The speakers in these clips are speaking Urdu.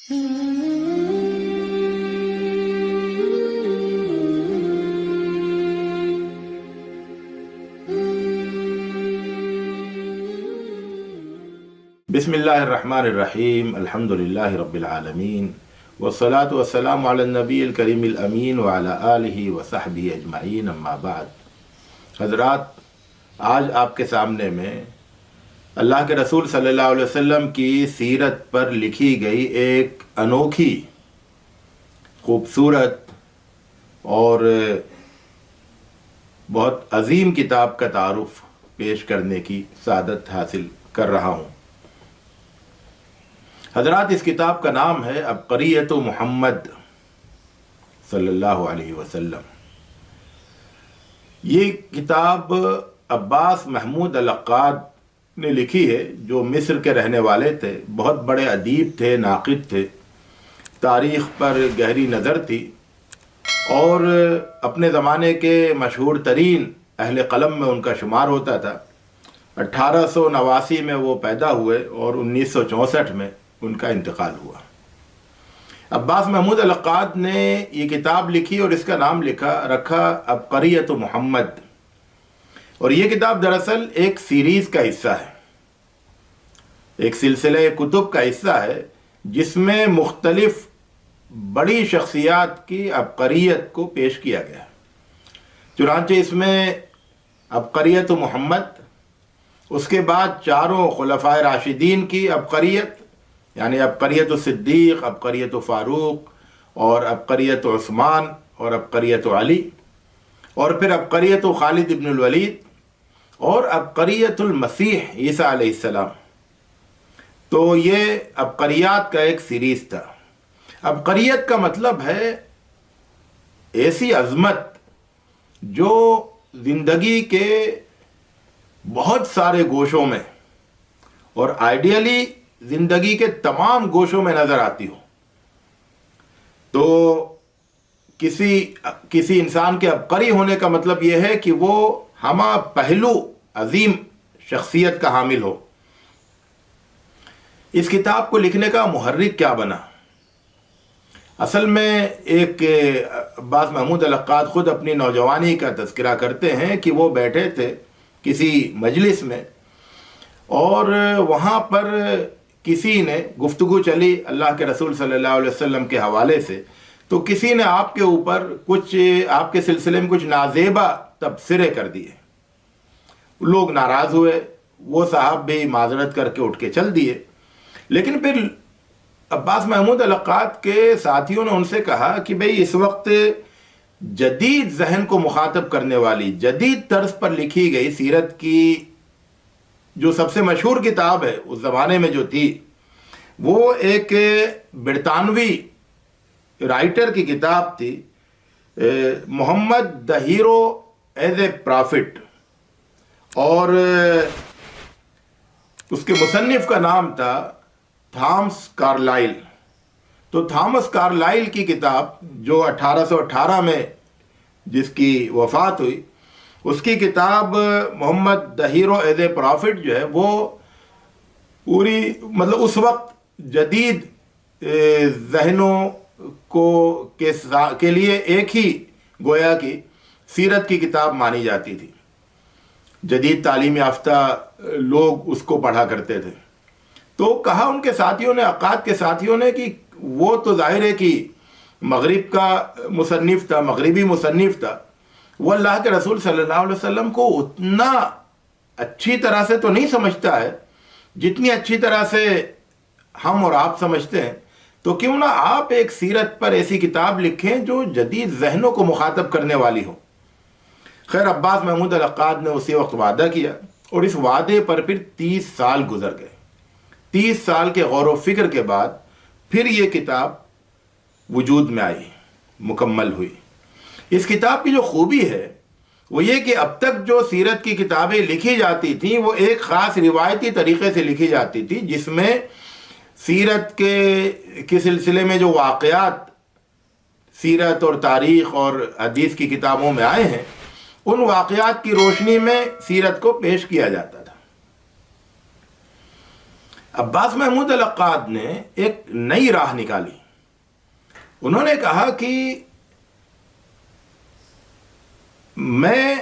بسم اللہ الرحمن الرحیم، الحمد للہ رب العالمین، والصلاة والسلام علی النبی الکریم الامین وعلی آلہ وصحبہ اجمعین، اما بعد۔ حضرات، آج آپ کے سامنے میں اللہ کے رسول صلی اللہ علیہ وسلم کی سیرت پر لکھی گئی ایک انوکھی، خوبصورت اور بہت عظیم کتاب کا تعارف پیش کرنے کی سعادت حاصل کر رہا ہوں۔ حضرات، اس کتاب کا نام ہے عبقریت محمد صلی اللہ علیہ وسلم۔ یہ کتاب عباس محمود العقاد نے لکھی ہے، جو مصر کے رہنے والے تھے، بہت بڑے ادیب تھے، ناقد تھے، تاریخ پر گہری نظر تھی، اور اپنے زمانے کے مشہور ترین اہل قلم میں ان کا شمار ہوتا تھا۔ 1889 میں وہ پیدا ہوئے اور 1964 میں ان کا انتقال ہوا۔ عباس محمود العقاد نے یہ کتاب لکھی اور اس کا نام رکھا عبقریت محمد، اور یہ کتاب دراصل ایک سیریز کا حصہ ہے، ایک سلسلہ کتب کا حصہ ہے، جس میں مختلف بڑی شخصیات کی عبقریت کو پیش کیا گیا۔ چنانچہ اس میں عبقریت محمد، اس کے بعد چاروں خلفائے راشدین کی عبقریت، یعنی عبقریت صدیق، عبقریت فاروق، اور عبقریت عثمان، اور عبقریت علی، اور پھر عبقریت خالد ابن الولید، اور عبقریت المسیح عیسیٰ علیہ السلام۔ تو یہ عبقریات کا ایک سیریز تھا۔ عبقریت کا مطلب ہے ایسی عظمت جو زندگی کے بہت سارے گوشوں میں، اور آئیڈیلی زندگی کے تمام گوشوں میں نظر آتی ہو۔ تو کسی انسان کے عبقری ہونے کا مطلب یہ ہے کہ وہ ہمہ پہلو عظیم شخصیت کا حامل ہو۔ اس کتاب کو لکھنے کا محرک کیا بنا؟ اصل میں ایک عباس محمود العقاد خود اپنی نوجوانی کا تذکرہ کرتے ہیں کہ وہ بیٹھے تھے کسی مجلس میں، اور وہاں پر کسی نے گفتگو چلی اللہ کے رسول صلی اللہ علیہ وسلم کے حوالے سے، تو کسی نے آپ کے اوپر آپ کے سلسلے میں کچھ نازیبا تبصرے کر دیے۔ لوگ ناراض ہوئے، وہ صاحب بھی معذرت کر کے اٹھ کے چل دیے۔ لیکن پھر عباس محمود العقاد کے ساتھیوں نے ان سے کہا کہ بھئی، اس وقت جدید ذہن کو مخاطب کرنے والی، جدید طرز پر لکھی گئی سیرت کی جو سب سے مشہور کتاب ہے اس زمانے میں جو تھی، وہ ایک برطانوی رائٹر کی کتاب تھی، محمد the hero as a prophet, اور اس کے مصنف کا نام تھا تھامس کارلائل۔ تو تھامس کارلائل کی کتاب، جو 1818 میں جس کی وفات ہوئی، اس کی کتاب محمد the hero as a prophet جو ہے، وہ پوری مطلب اس وقت جدید ذہنوں کے لیے ایک ہی گویا کی سیرت کی کتاب مانی جاتی تھی۔ جدید تعلیم یافتہ لوگ اس کو پڑھا کرتے تھے۔ تو کہا ان کے ساتھیوں نے، عقاد کے ساتھیوں نے، کہ وہ تو ظاہر ہے کہ مغرب کا مصنف تھا، مغربی مصنف تھا، وہ اللہ کے رسول صلی اللہ علیہ وسلم کو اتنا اچھی طرح سے تو نہیں سمجھتا ہے جتنی اچھی طرح سے ہم اور آپ سمجھتے ہیں، تو کیوں نہ آپ ایک سیرت پر ایسی کتاب لکھیں جو جدید ذہنوں کو مخاطب کرنے والی ہو۔ خیر، عباس محمود العقاد نے اسی وقت وعدہ کیا، اور اس وعدے پر پھر 30 سال گزر گئے۔ 30 سال کے غور و فکر کے بعد پھر یہ کتاب وجود میں آئی، مکمل ہوئی۔ اس کتاب کی جو خوبی ہے وہ یہ کہ اب تک جو سیرت کی کتابیں لکھی جاتی تھیں وہ ایک خاص روایتی طریقے سے لکھی جاتی تھی، جس میں سیرت کے سلسلے میں جو واقعات سیرت اور تاریخ اور حدیث کی کتابوں میں آئے ہیں، ان واقعات کی روشنی میں سیرت کو پیش کیا جاتا تھا۔ عباس محمود العقاد نے ایک نئی راہ نکالی. انہوں نے کہا کہ میں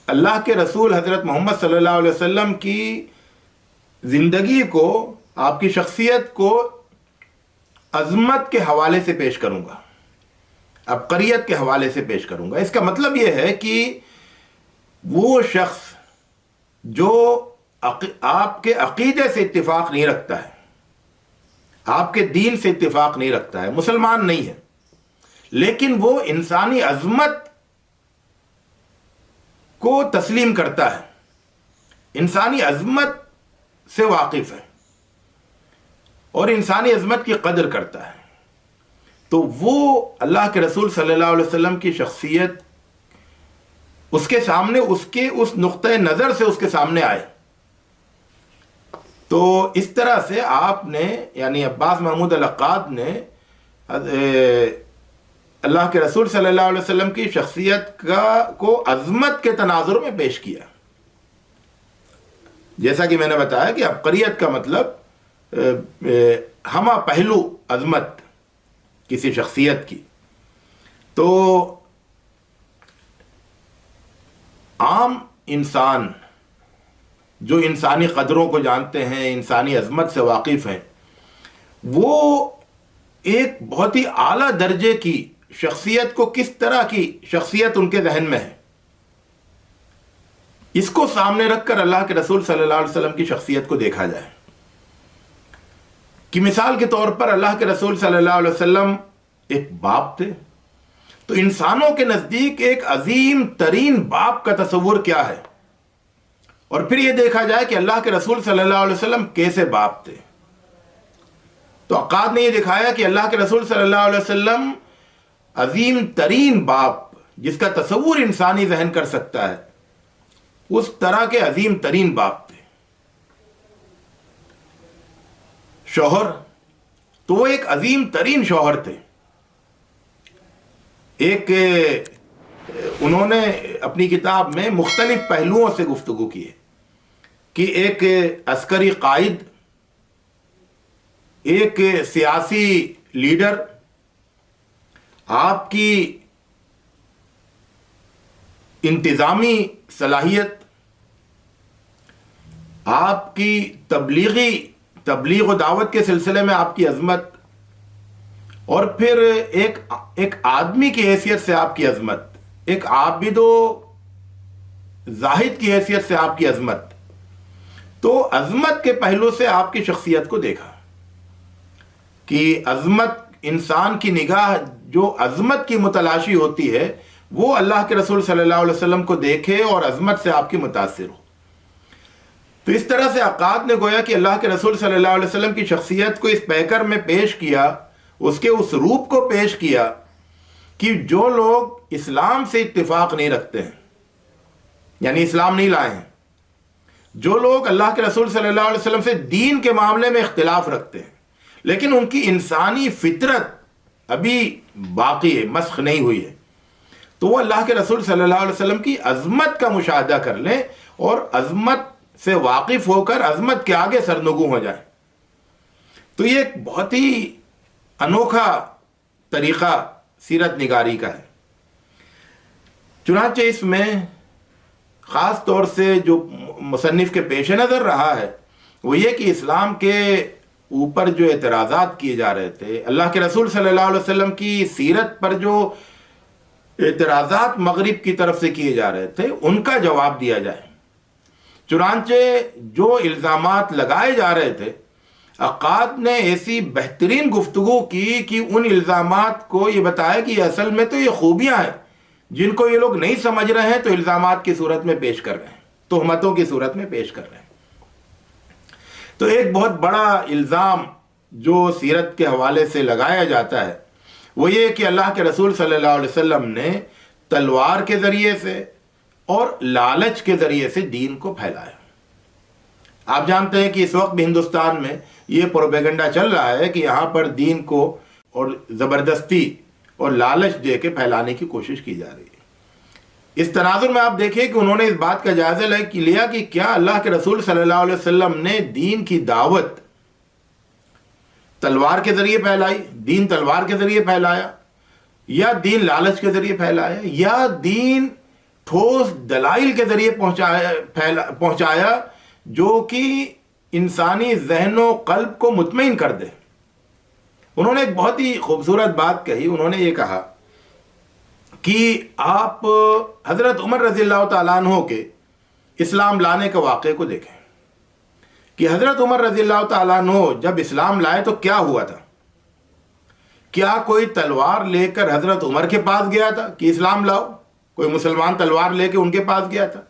اللہ کے رسول حضرت محمد صلی اللہ علیہ وسلم کی زندگی کو، آپ کی شخصیت کو عظمت کے حوالے سے پیش کروں گا، عبقریت کے حوالے سے پیش کروں گا. اس کا مطلب یہ ہے کہ وہ شخص جو آپ کے عقیدے سے اتفاق نہیں رکھتا ہے، آپ کے دین سے اتفاق نہیں رکھتا ہے، مسلمان نہیں ہے، لیکن وہ انسانی عظمت کو تسلیم کرتا ہے، انسانی عظمت سے واقف ہے اور انسانی عظمت کی قدر کرتا ہے، تو وہ اللہ کے رسول صلی اللہ علیہ وسلم کی شخصیت اس کے سامنے، اس کے اس نقطۂ نظر سے اس کے سامنے آئے. تو اس طرح سے آپ نے، یعنی عباس محمود العقاد نے اللہ کے رسول صلی اللہ علیہ وسلم کی شخصیت کو عظمت کے تناظر میں پیش کیا. جیسا کہ میں نے بتایا کہ عبقریت کا مطلب ہمہ پہلو عظمت کسی شخصیت کی. تو عام انسان جو انسانی قدروں کو جانتے ہیں، انسانی عظمت سے واقف ہیں، وہ ایک بہت ہی اعلیٰ درجے کی شخصیت کو، کس طرح کی شخصیت ان کے ذہن میں ہے، اس کو سامنے رکھ کر اللہ کے رسول صلی اللہ علیہ وسلم کی شخصیت کو دیکھا جائے. کہ مثال کے طور پر اللہ کے رسول صلی اللہ علیہ وسلم ایک باپ تھے، تو انسانوں کے نزدیک ایک عظیم ترین باپ کا تصور کیا ہے، اور پھر یہ دیکھا جائے کہ اللہ کے رسول صلی اللہ علیہ وسلم کیسے باپ تھے. تو عقاد نے یہ دکھایا کہ اللہ کے رسول صلی اللہ علیہ وسلم عظیم ترین باپ، جس کا تصور انسانی ذہن کر سکتا ہے، اس طرح کے عظیم ترین باپ تھے. شوہر، تو وہ ایک عظیم ترین شوہر تھے. ایک انہوں نے اپنی کتاب میں مختلف پہلوؤں سے گفتگو کی ہے کہ ایک عسکری قائد، ایک سیاسی لیڈر، آپ کی انتظامی صلاحیت، آپ کی تبلیغ و دعوت کے سلسلے میں آپ کی عظمت، اور پھر ایک آدمی کی حیثیت سے آپ کی عظمت، ایک عابد و زاہد کی حیثیت سے آپ کی عظمت. تو عظمت کے پہلو سے آپ کی شخصیت کو دیکھا کہ عظمت، انسان کی نگاہ جو عظمت کی متلاشی ہوتی ہے، وہ اللہ کے رسول صلی اللہ علیہ وسلم کو دیکھے اور عظمت سے آپ کی متاثر ہو. تو اس طرح سے عقاد نے گویا کہ اللہ کے رسول صلی اللہ علیہ وسلم کی شخصیت کو اس پیکر میں پیش کیا، اس کے اس روپ کو پیش کیا کہ جو لوگ اسلام سے اتفاق نہیں رکھتے ہیں، یعنی اسلام نہیں لائے ہیں، جو لوگ اللہ کے رسول صلی اللہ علیہ وسلم سے دین کے معاملے میں اختلاف رکھتے ہیں، لیکن ان کی انسانی فطرت ابھی باقی ہے، مسخ نہیں ہوئی ہے، تو وہ اللہ کے رسول صلی اللہ علیہ وسلم کی عظمت کا مشاہدہ کر لیں اور عظمت سے واقف ہو کر عظمت کے آگے سرنگوں ہو جائیں. تو یہ ایک بہت ہی انوکھا طریقہ سیرت نگاری کا ہے. چنانچہ اس میں خاص طور سے جو مصنف کے پیش نظر رہا ہے وہ یہ کہ اسلام کے اوپر جو اعتراضات کیے جا رہے تھے، اللہ کے رسول صلی اللہ علیہ وسلم کی سیرت پر جو اعتراضات مغرب کی طرف سے کیے جا رہے تھے، ان کا جواب دیا جائے. چنانچہ جو الزامات لگائے جا رہے تھے، عقاد نے ایسی بہترین گفتگو کی کہ ان الزامات کو یہ بتایا کہ اصل میں تو یہ خوبیاں ہیں جن کو یہ لوگ نہیں سمجھ رہے ہیں، تو الزامات کی صورت میں پیش کر رہے ہیں، تہمتوں کی صورت میں پیش کر رہے ہیں. تو ایک بہت بڑا الزام جو سیرت کے حوالے سے لگایا جاتا ہے وہ یہ کہ اللہ کے رسول صلی اللہ علیہ وسلم نے تلوار کے ذریعے سے اور لالچ کے ذریعے سے دین کو پھیلایا. آپ جانتے ہیں کہ اس وقت بھی ہندوستان میں یہ پروپیگنڈا چل رہا ہے کہ یہاں پر دین کو اور زبردستی اور لالچ دے کے پھیلانے کی کوشش کی جا رہی ہے. اس تناظر میں آپ دیکھیں کہ انہوں نے اس بات کا جائزہ لیا کہ کیا اللہ کے رسول صلی اللہ علیہ وسلم نے دین کی دعوت تلوار کے ذریعے پھیلائی، دین تلوار کے ذریعے پھیلایا، یا دین لالچ کے ذریعے پھیلایا، یا دین ٹھوس دلائل کے ذریعے پہنچایا جو کہ انسانی ذہن و قلب کو مطمئن کر دے۔ انہوں نے ایک بہت ہی خوبصورت بات کہی، انہوں نے یہ کہا کہ آپ حضرت عمر رضی اللہ تعالیٰ عنہ کے اسلام لانے کا واقعے کو دیکھیں کہ حضرت عمر رضی اللہ تعالیٰ عنہ جب اسلام لائے تو کیا ہوا تھا؟ کیا کوئی تلوار لے کر حضرت عمر کے پاس گیا تھا کہ اسلام لاؤ؟ کوئی مسلمان تلوار لے کے ان کے پاس گیا تھا؟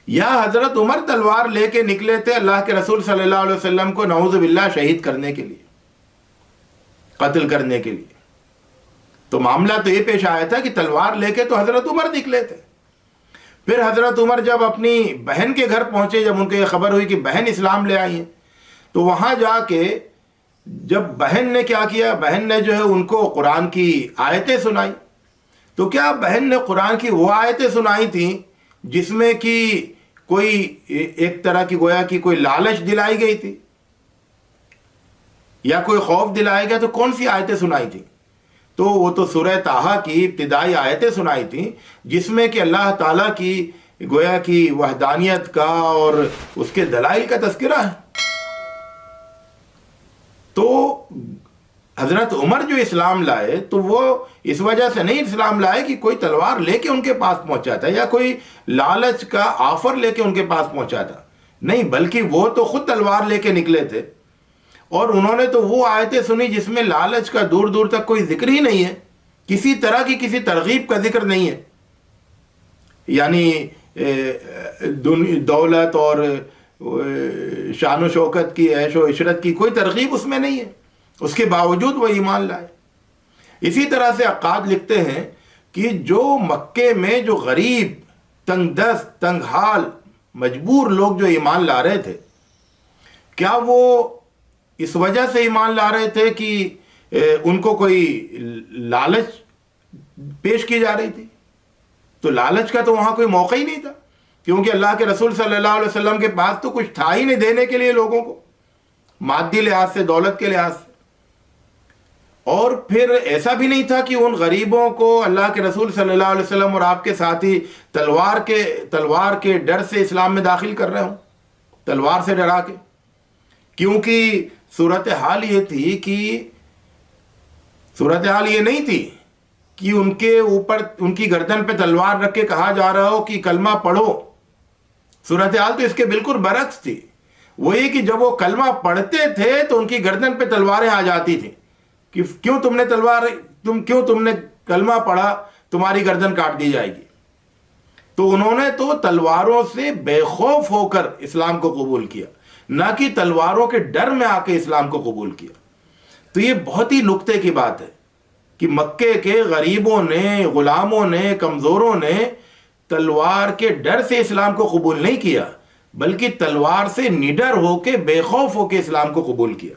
یا حضرت عمر تلوار لے کے نکلے تھے اللہ کے رسول صلی اللہ علیہ وسلم کو نعوذ باللہ شہید کرنے کے لیے، قتل کرنے کے لیے؟ تو معاملہ تو یہ پیش آیا تھا کہ تلوار لے کے تو حضرت عمر نکلے تھے۔ پھر حضرت عمر جب اپنی بہن کے گھر پہنچے، جب ان کو یہ خبر ہوئی کہ بہن اسلام لے آئی ہیں، تو وہاں جا کے جب بہن نے کیا کیا، بہن نے جو ہے ان کو قرآن کی آیتیں سنائی۔ تو کیا بہن نے قرآن کی وہ آیتیں سنائی تھیں جس میں کہ کوئی ایک طرح کی گویا کہ کوئی لالچ دلائی گئی تھی یا کوئی خوف دلایا گیا؟ تو کون سی آیتیں سنائی تھیں؟ تو وہ تو سورہ طٰہٰ کی ابتدائی آیتیں سنائی تھیں جس میں کہ اللہ تعالیٰ کی گویا کی وحدانیت کا اور اس کے دلائل کا تذکرہ ہے۔ تو حضرت عمر جو اسلام لائے تو وہ اس وجہ سے نہیں اسلام لائے کہ کوئی تلوار لے کے ان کے پاس پہنچا تھا یا کوئی لالچ کا آفر لے کے ان کے پاس پہنچا تھا، نہیں، بلکہ وہ تو خود تلوار لے کے نکلے تھے اور انہوں نے تو وہ آیتیں سنی جس میں لالچ کا دور دور تک کوئی ذکر ہی نہیں ہے، کسی طرح کی کسی ترغیب کا ذکر نہیں ہے، یعنی دولت اور شان و شوکت کی، عیش و عشرت کی کوئی ترغیب اس میں نہیں ہے، اس کے باوجود وہ ایمان لائے۔ اسی طرح سے عقاد لکھتے ہیں کہ جو مکے میں جو غریب، تنگ دست، تنگ حال، مجبور لوگ جو ایمان لا رہے تھے، کیا وہ اس وجہ سے ایمان لا رہے تھے کہ ان کو کوئی لالچ پیش کی جا رہی تھی؟ تو لالچ کا تو وہاں کوئی موقع ہی نہیں تھا، کیونکہ اللہ کے رسول صلی اللہ علیہ وسلم کے پاس تو کچھ تھا ہی نہیں دینے کے لیے لوگوں کو، مادی لحاظ سے، دولت کے لحاظ سے۔ اور پھر ایسا بھی نہیں تھا کہ ان غریبوں کو اللہ کے رسول صلی اللہ علیہ وسلم اور آپ کے ساتھی تلوار کے ڈر سے اسلام میں داخل کر رہے ہوں، تلوار سے ڈرا کے، کیونکہ صورتحال یہ تھی کہ صورتحال یہ نہیں تھی کہ ان کے اوپر، ان کی گردن پہ تلوار رکھ کے کہا جا رہا ہو کہ کلمہ پڑھو۔ صورتحال تو اس کے بالکل برعکس تھی، وہ یہ کہ جب وہ کلمہ پڑھتے تھے تو ان کی گردن پہ تلواریں آ جاتی تھیں کہ کیوں تم نے کلمہ پڑھا، تمہاری گردن کاٹ دی جائے گی۔ تو انہوں نے تو تلواروں سے بے خوف ہو کر اسلام کو قبول کیا، نہ کہ تلواروں کے ڈر میں آ کے اسلام کو قبول کیا۔ تو یہ بہت ہی نکتے کی بات ہے کہ مکے کے غریبوں نے، غلاموں نے، کمزوروں نے تلوار کے ڈر سے اسلام کو قبول نہیں کیا، بلکہ تلوار سے نڈر ہو کے، بے خوف ہو کے اسلام کو قبول کیا۔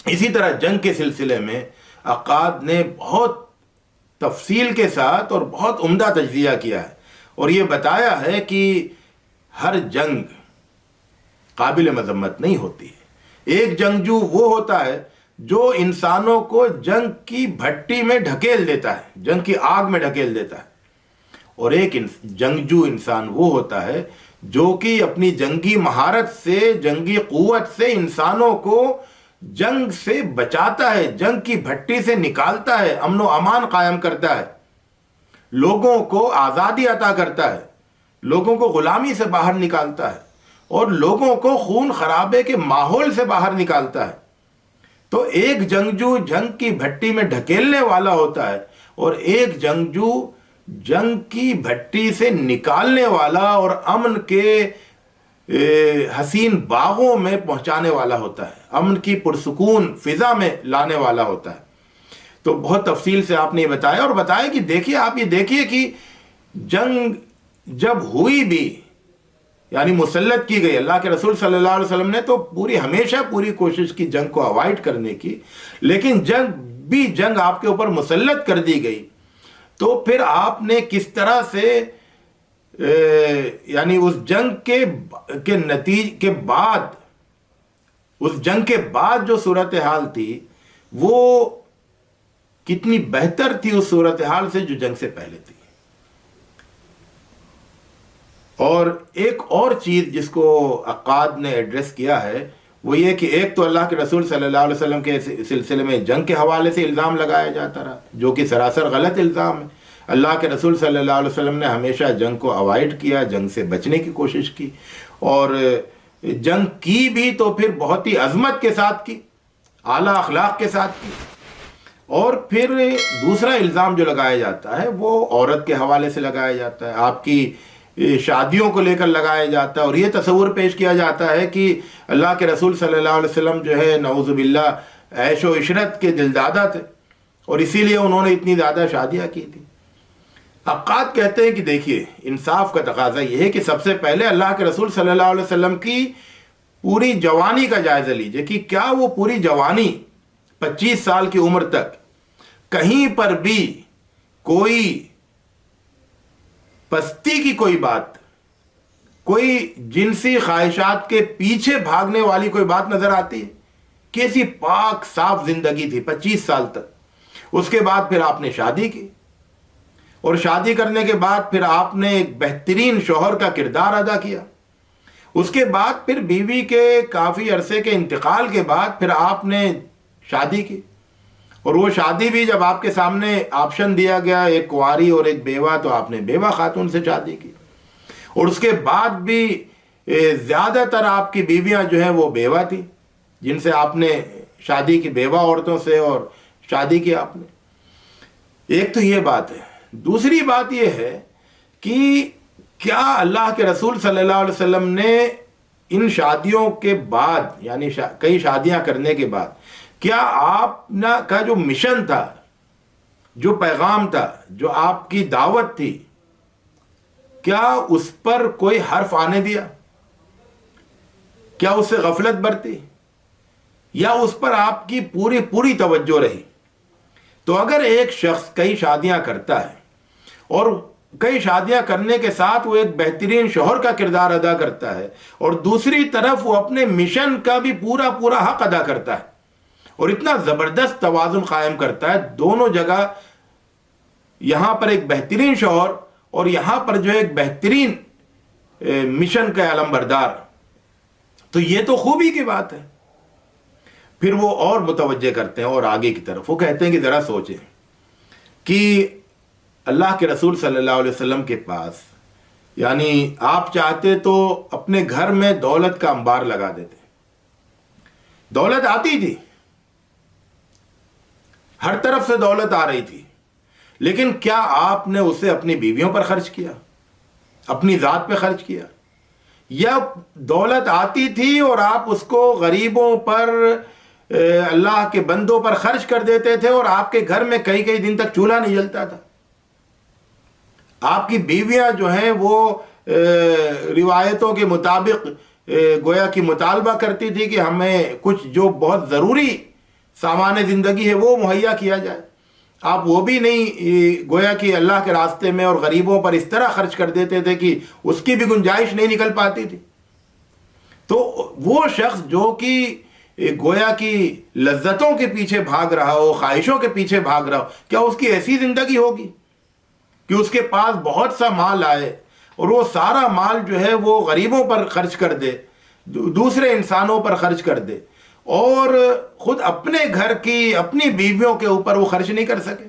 اسی طرح جنگ کے سلسلے میں عقاد نے بہت تفصیل کے ساتھ اور بہت عمدہ تجزیہ کیا ہے اور یہ بتایا ہے کہ ہر جنگ قابل مذمت نہیں ہوتی ہے۔ ایک جنگجو وہ ہوتا ہے جو انسانوں کو جنگ کی بھٹی میں ڈھکیل دیتا ہے، جنگ کی آگ میں ڈھکیل دیتا ہے، اور ایک جنگجو انسان وہ ہوتا ہے جو کہ اپنی جنگی مہارت سے، جنگی قوت سے انسانوں کو جنگ سے بچاتا ہے، جنگ کی بھٹی سے نکالتا ہے، امن و امان قائم کرتا ہے، لوگوں کو آزادی عطا کرتا ہے، لوگوں کو غلامی سے باہر نکالتا ہے اور لوگوں کو خون خرابے کے ماحول سے باہر نکالتا ہے۔ تو ایک جنگجو جنگ کی بھٹی میں ڈھکیلنے والا ہوتا ہے اور ایک جنگجو جنگ کی بھٹی سے نکالنے والا اور امن کے حسین باغوں میں پہنچانے والا ہوتا ہے، امن کی پرسکون فضا میں لانے والا ہوتا ہے۔ تو بہت تفصیل سے آپ نے یہ بتایا اور بتایا کہ دیکھیے، آپ یہ دیکھیے کہ جنگ جب ہوئی بھی، یعنی مسلط کی گئی، اللہ کے رسول صلی اللہ علیہ وسلم نے تو ہمیشہ پوری کوشش کی جنگ کو اوائڈ کرنے کی، لیکن جنگ آپ کے اوپر مسلط کر دی گئی تو پھر آپ نے کس طرح سے یعنی اس جنگ کے نتیجے کے بعد، اس جنگ کے بعد جو صورتحال تھی وہ کتنی بہتر تھی اس صورتحال سے جو جنگ سے پہلے تھی. اور ایک اور چیز جس کو عقاد نے ایڈریس کیا ہے وہ یہ کہ ایک تو اللہ کے رسول صلی اللہ علیہ وسلم کے سلسلے میں جنگ کے حوالے سے الزام لگایا جاتا رہا، جو کہ سراسر غلط الزام ہے. اللہ کے رسول صلی اللہ علیہ وسلم نے ہمیشہ جنگ کو اوائڈ کیا، جنگ سے بچنے کی کوشش کی، اور جنگ کی بھی تو پھر بہت ہی عظمت کے ساتھ کی، اعلیٰ اخلاق کے ساتھ کی. اور پھر دوسرا الزام جو لگایا جاتا ہے وہ عورت کے حوالے سے لگایا جاتا ہے، آپ کی شادیوں کو لے کر لگایا جاتا ہے، اور یہ تصور پیش کیا جاتا ہے کہ اللہ کے رسول صلی اللہ علیہ وسلم جو ہے نعوذ باللہ عیش و عشرت کے دلدادہ تھے، اور اسی لیے انہوں نے اتنی زیادہ شادیاں کی تھی. عقاد کہتے ہیں کہ دیکھیے انصاف کا تقاضا یہ ہے کہ سب سے پہلے اللہ کے رسول صلی اللہ علیہ وسلم کی پوری جوانی کا جائزہ لیجئے کہ کیا وہ پوری جوانی 25 سال کی عمر تک کہیں پر بھی کوئی پستی کی کوئی بات، کوئی جنسی خواہشات کے پیچھے بھاگنے والی کوئی بات نظر آتی ہے؟ کیسی پاک صاف زندگی تھی 25 سال تک. اس کے بعد پھر آپ نے شادی کی، اور شادی کرنے کے بعد پھر آپ نے ایک بہترین شوہر کا کردار ادا کیا. اس کے بعد پھر بیوی کے کافی عرصے کے انتقال کے بعد پھر آپ نے شادی کی، اور وہ شادی بھی جب آپ کے سامنے آپشن دیا گیا ایک کنواری اور ایک بیوہ، تو آپ نے بیوہ خاتون سے شادی کی. اور اس کے بعد بھی زیادہ تر آپ کی بیویاں جو ہیں وہ بیوہ تھیں، جن سے آپ نے شادی کی، بیوہ عورتوں سے اور شادی کی آپ نے. ایک تو یہ بات ہے. دوسری بات یہ ہے کہ کیا اللہ کے رسول صلی اللہ علیہ وسلم نے ان شادیوں کے بعد، یعنی کئی شادیاں کرنے کے بعد، کیا آپ کا جو مشن تھا، جو پیغام تھا، جو آپ کی دعوت تھی، کیا اس پر کوئی حرف آنے دیا؟ کیا اس سے غفلت برتی؟ یا اس پر آپ کی پوری توجہ رہی؟ تو اگر ایک شخص کئی شادیاں کرتا ہے اور کئی شادیاں کرنے کے ساتھ وہ ایک بہترین شوہر کا کردار ادا کرتا ہے، اور دوسری طرف وہ اپنے مشن کا بھی پورا حق ادا کرتا ہے، اور اتنا زبردست توازن قائم کرتا ہے دونوں جگہ، یہاں پر ایک بہترین شوہر اور یہاں پر جو ایک بہترین مشن کا علم بردار، تو یہ تو خوبی کی بات ہے. پھر وہ اور متوجہ کرتے ہیں اور آگے کی طرف وہ کہتے ہیں کہ ذرا سوچیں کہ اللہ کے رسول صلی اللہ علیہ وسلم کے پاس، یعنی آپ چاہتے تو اپنے گھر میں دولت کا انبار لگا دیتے، دولت آتی تھی، ہر طرف سے دولت آ رہی تھی، لیکن کیا آپ نے اسے اپنی بیویوں پر خرچ کیا، اپنی ذات پہ خرچ کیا؟ یا دولت آتی تھی اور آپ اس کو غریبوں پر، اللہ کے بندوں پر خرچ کر دیتے تھے، اور آپ کے گھر میں کئی دن تک چولہا نہیں جلتا تھا؟ آپ کی بیویاں جو ہیں وہ روایتوں کے مطابق گویا کہ مطالبہ کرتی تھی کہ ہمیں کچھ جو بہت ضروری سامان زندگی ہے وہ مہیا کیا جائے. آپ وہ بھی نہیں گویا کہ اللہ کے راستے میں اور غریبوں پر اس طرح خرچ کر دیتے تھے کہ اس کی بھی گنجائش نہیں نکل پاتی تھی. تو وہ شخص جو کہ گویا کہ لذتوں کے پیچھے بھاگ رہا ہو، خواہشوں کے پیچھے بھاگ رہا ہو، کیا اس کی ایسی زندگی ہوگی کہ اس کے پاس بہت سا مال آئے اور وہ سارا مال جو ہے وہ غریبوں پر خرچ کر دے، دوسرے انسانوں پر خرچ کر دے، اور خود اپنے گھر کی، اپنی بیویوں کے اوپر وہ خرچ نہیں کر سکے؟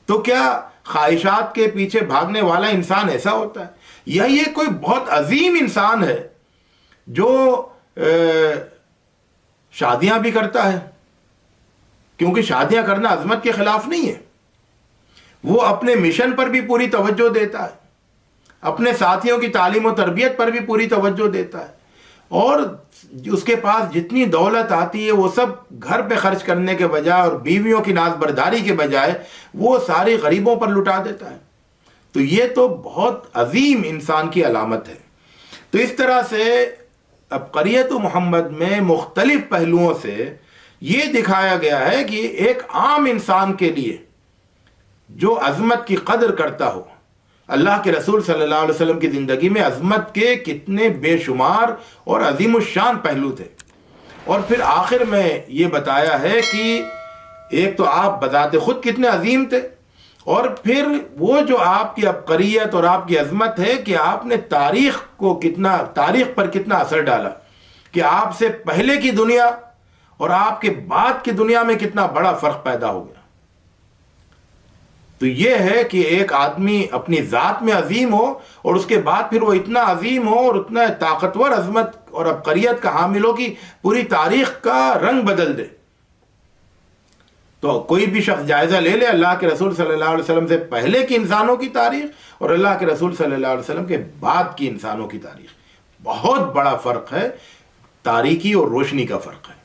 تو کیا خواہشات کے پیچھے بھاگنے والا انسان ایسا ہوتا ہے؟ یا یہ کوئی بہت عظیم انسان ہے جو شادیاں بھی کرتا ہے، کیونکہ شادیاں کرنا عظمت کے خلاف نہیں ہے، وہ اپنے مشن پر بھی پوری توجہ دیتا ہے، اپنے ساتھیوں کی تعلیم و تربیت پر بھی پوری توجہ دیتا ہے، اور اس کے پاس جتنی دولت آتی ہے وہ سب گھر پہ خرچ کرنے کے بجائے اور بیویوں کی ناز برداری کے بجائے وہ ساری غریبوں پر لٹا دیتا ہے. تو یہ تو بہت عظیم انسان کی علامت ہے. تو اس طرح سے عبقریت محمد میں مختلف پہلوؤں سے یہ دکھایا گیا ہے کہ ایک عام انسان کے لیے جو عظمت کی قدر کرتا ہو. اللہ کے رسول صلی اللہ علیہ وسلم کی زندگی میں عظمت کے کتنے بے شمار اور عظیم الشان پہلو تھے. اور پھر آخر میں یہ بتایا ہے کہ ایک تو آپ بذات خود کتنے عظیم تھے، اور پھر وہ جو آپ کی عبقریت اور آپ کی عظمت ہے کہ آپ نے تاریخ پر کتنا اثر ڈالا، کہ آپ سے پہلے کی دنیا اور آپ کے بعد کی دنیا میں کتنا بڑا فرق پیدا ہو گیا. تو یہ ہے کہ ایک آدمی اپنی ذات میں عظیم ہو اور اس کے بعد پھر وہ اتنا عظیم ہو اور اتنا طاقتور عظمت اور عبقریت کا حامل ہو کہ پوری تاریخ کا رنگ بدل دے. تو کوئی بھی شخص جائزہ لے لے اللہ کے رسول صلی اللہ علیہ وسلم سے پہلے کی انسانوں کی تاریخ اور اللہ کے رسول صلی اللہ علیہ وسلم کے بعد کی انسانوں کی تاریخ، بہت بڑا فرق ہے، تاریکی اور روشنی کا فرق ہے.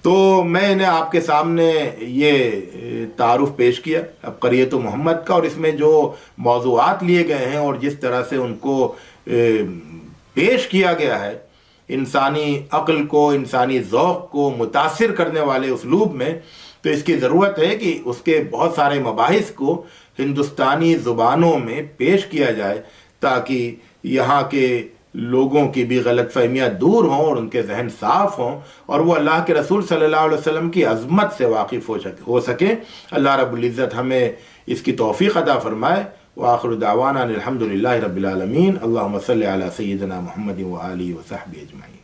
تو میں نے آپ کے سامنے یہ تعارف پیش کیا عبقریت محمد کا، اور اس میں جو موضوعات لیے گئے ہیں اور جس طرح سے ان کو پیش کیا گیا ہے انسانی عقل کو، انسانی ذوق کو متاثر کرنے والے اسلوب میں، تو اس کی ضرورت ہے کہ اس کے بہت سارے مباحث کو ہندوستانی زبانوں میں پیش کیا جائے تاکہ یہاں کے لوگوں کی بھی غلط فہمیاں دور ہوں اور ان کے ذہن صاف ہوں اور وہ اللہ کے رسول صلی اللہ علیہ وسلم کی عظمت سے واقف ہو سکیں. اللہ رب العزت ہمیں اس کی توفیق عطا فرمائے. وآخر دعوانا الحمد للہ رب العالمین. اللہم صلی علی سیدنا محمد وآلہ وصحبہ اجمعین.